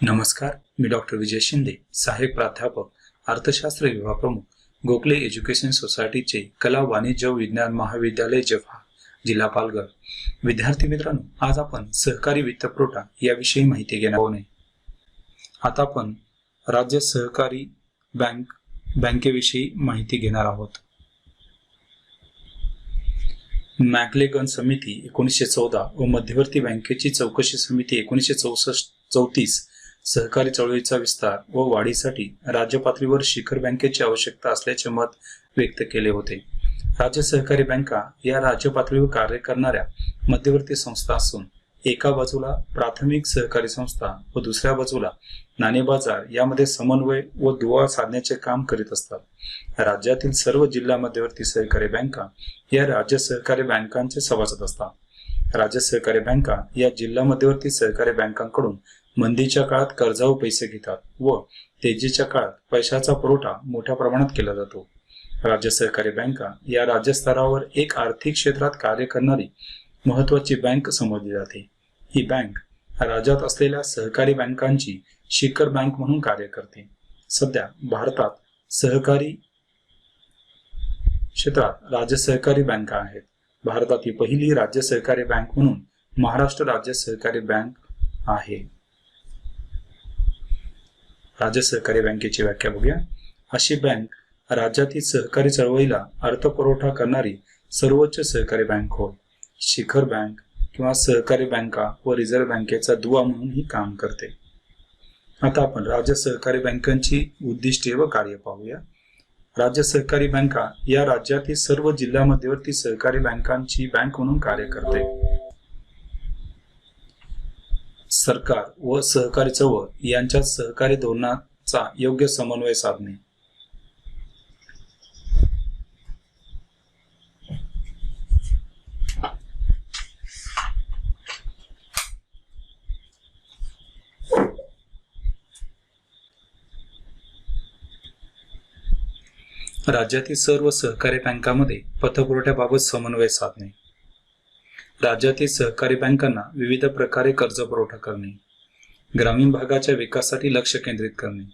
नमस्कार, मी डॉक्टर विजय शिंदे, सहाय्यक प्राध्यापक, अर्थशास्त्र विभाग प्रमुख, गोखले एज्युकेशन सोसायटीचे कला वाणिज्य विज्ञान महाविद्यालय जव्हा, जिल्हा पालघर. विद्यार्थी मित्रांनो, आज आपण सहकारी वित्तपुरवठा याविषयी माहिती घेणार आहोत. आता आपण राज्य सहकारी बँकेविषयी माहिती घेणार आहोत. मॅकलेगन समिती 1914 व मध्यवर्ती बँकेची चौकशी समिती 1934 सहकारी चळवळीचा विस्तार व वाढीसाठी राज्य पातळीवर शिखर बँकेची आवश्यकता असल्याचे मत व्यक्त केले होते. राज्य सहकारी बँका या राज्य पातळीवर कार्य करणाऱ्या मध्यवर्ती संस्था असून एका बाजूला प्राथमिक सहकारी संस्था व दुसऱ्या बाजूला नाणे बाजार यामध्ये समन्वय व दुवा साधण्याचे काम करीत असतात. राज्यातील सर्व जिल्हा मध्यवर्ती सहकारी बँका या राज्य सहकारी बँकांचे सभासद असतात. राज्य सहकारी बँका या जिल्हा मध्यवर्ती सहकारी बँकांकडून मंदीच्या काळात कर्जावर पैसे घेतात व तेजीच्या काळात पैशाचा पुरवठा मोठ्या प्रमाणात केला जातो. राज्य सहकारी बँका या राज्यस्तरावर एक आर्थिक क्षेत्रात कार्य करणारी महत्वाची बँक समजली जाते. ही बँक राज्यात असलेल्या सहकारी बँकांची शिखर बँक म्हणून कार्य करते. सध्या भारतात सहकारी क्षेत्रात राज्य सहकारी बँका आहेत. भारतातील पहिली राज्य सहकारी बँक म्हणून महाराष्ट्र राज्य सहकारी बँक आहे. राज्य सहकारी बँकेची व्याख्या बघूया. अशी बँक राज्यातील सहकारी चळवळीला अर्थपुरवठा करणारी सर्वोच्च सहकारी बँक होय. शिखर बँक किंवा सहकारी बँका व रिझर्व्ह बँकेचा दुवा म्हणून ही काम करते. आता आपण राज्य सहकारी बँकांची उद्दिष्टे व कार्य पाहूया. राज्य सहकारी बँका या राज्यातील सर्व जिल्हा मध्यवर्ती सहकारी बँकांची बँक म्हणून कार्य करते. सरकार व सहकारी चळवळ यांच्यात सहकारी धोरणाचा योग्य समन्वय साधणे. राज्यातील सर्व सहकारी बँकांमध्ये पतपुरवठ्याबाबत समन्वय साधणे. राज्यातील सहकारी बँकांना विविध प्रकारे कर्ज पुरवठा करणे. ग्रामीण भागाच्या विकासासाठी लक्ष केंद्रित करणे.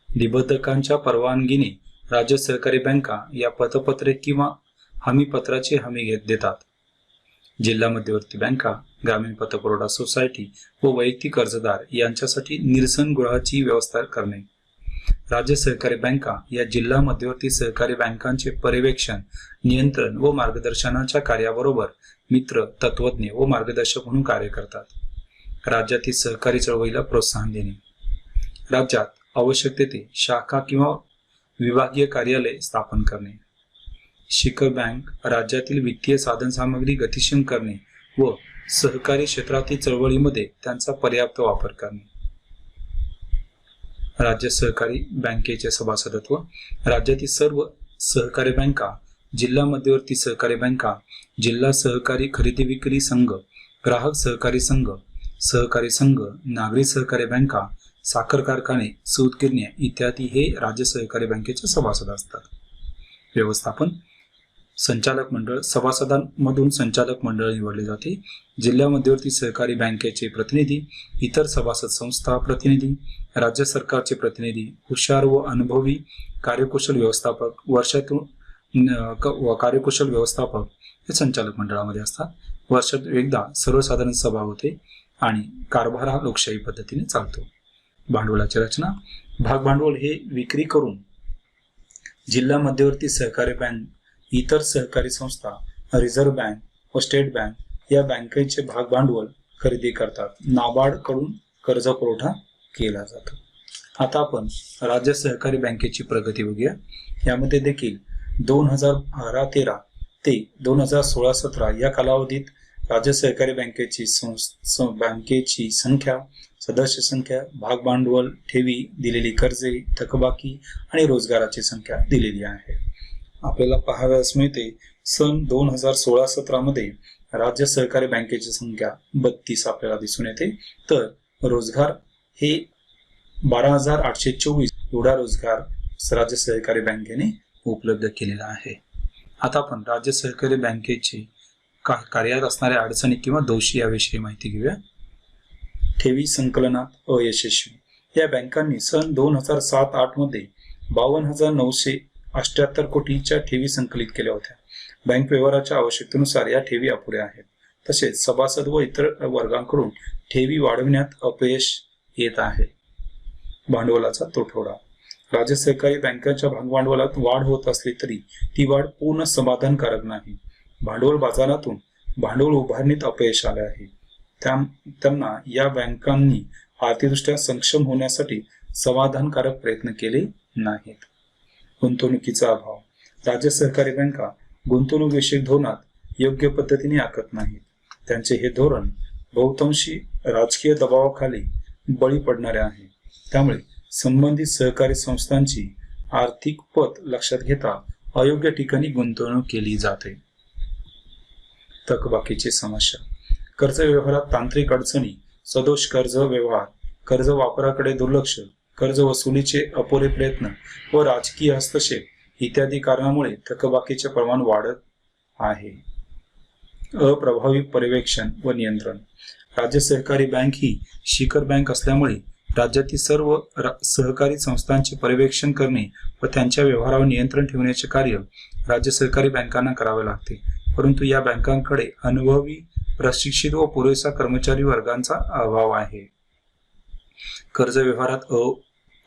निबंधकांच्या परवानगीने राज्य सहकारी बँका या पतपत्रे किंवा हमीपत्राची हमी देतात. जिल्हा मध्यवर्ती बँका ग्रामीण पतपुरवठा सोसायटी व वैयक्तिक कर्जदार यांच्यासाठी निरसन गृहाची व्यवस्था करणे. राज्य सहकारी बँका या जिल्हा मध्यवर्ती सहकारी बँकांचे पर्यवेक्षण, नियंत्रण व मार्गदर्शनाच्या कार्याबरोबर मित्र, तत्वज्ञ व मार्गदर्शक म्हणून कार्य करतात. राज्यातील सहकारी चळवळीला प्रोत्साहन देणे. राज्यात आवश्यक तेथे शाखा किंवा विभागीय कार्यालय स्थापन करणे. शिखर बँक राज्यातील वित्तीय साधनसामग्री गतिशील करणे व सहकारी क्षेत्रातील चळवळीमध्ये त्यांचा पर्याप्त वापर करणे. राज्य सहकारी बँकेचे सभासदत्व. राज्यातील सर्व सहकारी बँका, जिल्हा मध्यवर्ती सहकारी बँका, जिल्हा सहकारी खरेदी विक्री संघ, ग्राहक सहकारी संघ, सहकारी संघ, नागरी सहकारी बँका, साखर कारखाने, सूत गिरण्या इत्यादी हे राज्य सहकारी बँकेचे सभासद असतात. व्यवस्थापन. संचालक मंडळ. सभासदांमधून संचालक मंडळ निवडले जाते. जिल्हा मध्यवर्ती सहकारी बँकेचे प्रतिनिधी, इतर सभासद संस्था प्रतिनिधी, राज्य सरकारचे प्रतिनिधी, हुशार व अनुभवी कार्यकुशल व्यवस्थापक, वर्षातून कार्यकुशल व्यवस्थापक हे संचालक मंडळामध्ये असतात. वर्षात एकदा सर्वसाधारण सभा होते आणि कारभार हा लोकशाही पद्धतीने चालतो. भांडवलाची रचना. भाग भांडवल हे विक्री करून जिल्हा मध्यवर्ती सहकारी बँक, इतर सहकारी संस्था, रिझर्व्ह बँक व स्टेट बँक या बँकेचे भाग भांडवल खरेदी करतात. नाबार्ड कडून कर्ज पुरवठा केला जातो. आता आपण राज्य सहकारी बँकेची प्रगती बघूया. यामध्ये देखील 2012-13 ते 2016-17 या कालावधीत राज्य सहकारी बँकेची संख्या, सदस्य संख्या, भाग भांडवल, ठेवी, दिलेली कर्जे, थकबाकी आणि रोजगाराची संख्या दिलेली आहे. आपल्याला पाहावयास मिळते सन 2016-17 मध्ये राज्य सहकारी बँकेची संख्या 32 आपल्याला दिसून येते. तर रोजगार हे 12,824 एवढा रोजगार राज्य सहकारी बँकेने उपलब्ध केलेला आहे. आता आपण राज्य सहकारी बँकेची कार्यात असणाऱ्या अडचणी किंवा दोषी याविषयी माहिती घेऊया. ठेवी संकलनात अयशस्वी. या बँकांनी सन 2007-8 मध्ये 52,978 कोटीच्या ठेवी संकलित केल्या होत्या. बँक व्यवहाराच्या आवश्यकतेनुसार या ठेवी अपुऱ्या आहेत. तसेच सभासद व इतर वर्गांकडून ठेवी वाढविण्यात अपयश येत आहे. भांडवलाचा तुटवडा. राज्य सहकारी बँकांच्या भागभांडवलात वाढ होत असली तरी ती वाढ पूर्ण समाधानकारक नाही. भांडवल बाजारातून भांडवल उभारणीत अपयश आले आहे. त्यांना या बँकांनी आर्थिकदृष्ट्या सक्षम होण्यासाठी समाधानकारक प्रयत्न केले नाहीत. गुंतवणुकीचा अभाव. राज्य सहकारी बँका गुंतवणूक विषयक धोरणात योग्य पद्धतीने आखत नाहीत. त्यांचे हे धोरण बहुतांशी राजकीय दबावाखाली बळी पडणारे आहे. त्यामुळे संबंधित सहकारी संस्थांची आर्थिक पत लक्षात घेता अयोग्य ठिकाणी गुंतवणूक केली जाते. थकबाकीची समस्या. कर्ज व्यवहारात तांत्रिक अडचणी, सदोष कर्ज व्यवहार, कर्ज वापराकडे दुर्लक्ष, कर्ज वसुलीचे अपुरे प्रयत्न व राजकीय हस्तक्षेप इत्यादी कारणामुळे थकबाकीचे प्रमाण वाढत आहे. अप्रभावी पर्यवेक्षण व नियंत्रण. राज्य सहकारी बँक ही शिखर बँक असल्यामुळे राज्यातील सर्व सहकारी संस्थांचे पर्यवेक्षण करणे व त्यांच्या व्यवहारावर नियंत्रण ठेवण्याचे कार्य राज्य सहकारी बँकांना करावे लागते. परंतु या बँकांकडे अनुभवी, प्रशिक्षित व पुरेसा कर्मचारी वर्गांचा अभाव आहे. कर्ज व्यवहारात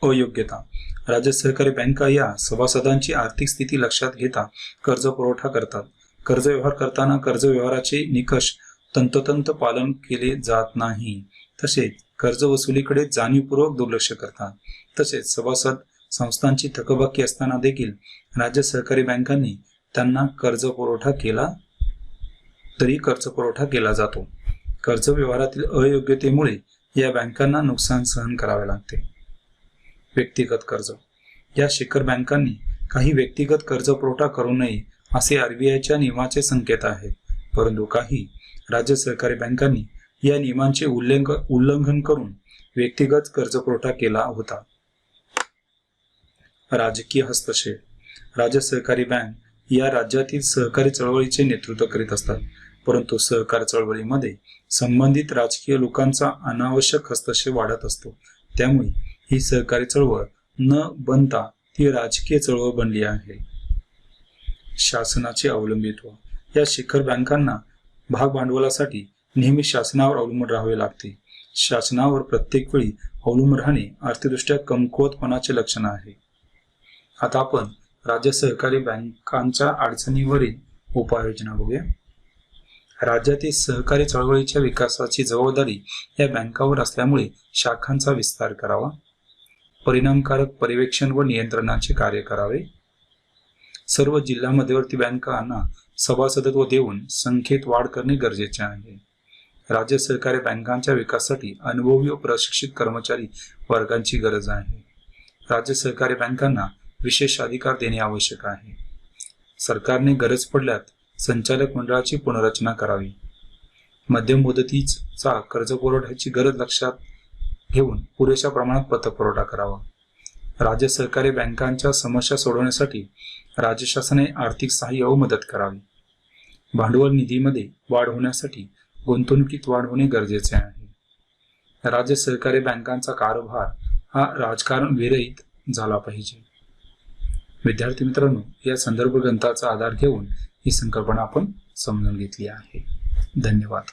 अयोग्यता. राज्य सहकारी बँका या सभासदांची आर्थिक स्थिती लक्षात घेता कर्ज पुरवठा करतात. कर्ज व्यवहार करताना कर्ज व्यवहाराचे निकष तंतोतंत पालन केले जात नाही. तसेच कर्ज वसुलीकडे जाणीवपूर्वक दुर्लक्ष करतात. तसेच सभासद संस्थांची थकबाकी असताना देखील राज्य सहकारी बँकांनी त्यांना कर्ज पुरवठा केला जातो. कर्ज व्यवहारातील अयोग्यतेमुळे या बँकांना नुकसान सहन करावे लागते. व्यक्तिगत कर्ज. या शिखर बँकांनी काही व्यक्तिगत कर्ज पुरवठा करू नये असे RBIच्या नियमाचे संकेत आहेत. परंतु काही राज्य सहकारी बँकांनी या नियमांचे उल्लंघन करून व्यक्तिगत कर्ज पुरवठा केला होता. राजकीय हस्तक्षेप. राज्य सहकारी बँक या राज्यातील सहकारी चळवळीचे नेतृत्व करीत असतात. परंतु सहकार चळवळीमध्ये संबंधित राजकीय लोकांचा अनावश्यक हस्तक्षेप वाढत असतो. त्यामुळे ही सहकारी चळवळ न बनता ती राजकीय चळवळ बनली आहे. शासनाचे अवलंबित्व. या शिखर बँकांना भाग भांडवलासाठी नेहमी शासनावर अवलंबून राहावे लागते. शासनावर प्रत्येक वेळी अवलंबून राहणे आर्थिकदृष्ट्या कमकुवतपणाचे लक्षण आहे. आता आपण राज्य सहकारी बँकांच्या अडचणीवरील उपाययोजना बघूया. राज्यातील सहकारी चळवळीच्या विकासाची जबाबदारी या बँकांवर असल्यामुळे शाखांचा विस्तार करावा. परिणामकारक पर्यवेक्षण व नियंत्रणाचे कार्य करावे. सर्व जिल्हा मध्यवर्ती बँकांना सभासदत्व देऊन संख्येत वाढ करणे गरजेचे आहे. राज्य सहकारी बँकांच्या विकासासाठी अनुभवी व प्रशिक्षित कर्मचारी वर्गांची गरज आहे. राज्य सहकारी बँकांना विशेष अधिकार देणे आवश्यक आहे. सरकारने गरज पडल्यास संचालक मंडळाची पुनर्रचना करावी. मध्यम मुदतीचा कर्ज पुरवठ्याची गरज लक्षात घेऊन पुरेशा प्रमाणात पतपुरवठा करावा. राज्य सहकारी बँकांच्या समस्या सोडवण्यासाठी राज्य शासनाने आर्थिक सहाय्य व मदत करावी. भांडवल निधीमध्ये वाढ होण्यासाठी गुंतवणुकीत वाढ होणे गरजेचे आहे. राज्य सहकारी बँकांचा कारभार हा राजकारण विरहित झाला पाहिजे. विद्यार्थी मित्रांनो, या संदर्भ ग्रंथाचा आधार घेऊन ही संकल्पना आपण समजून घेतली आहे. धन्यवाद.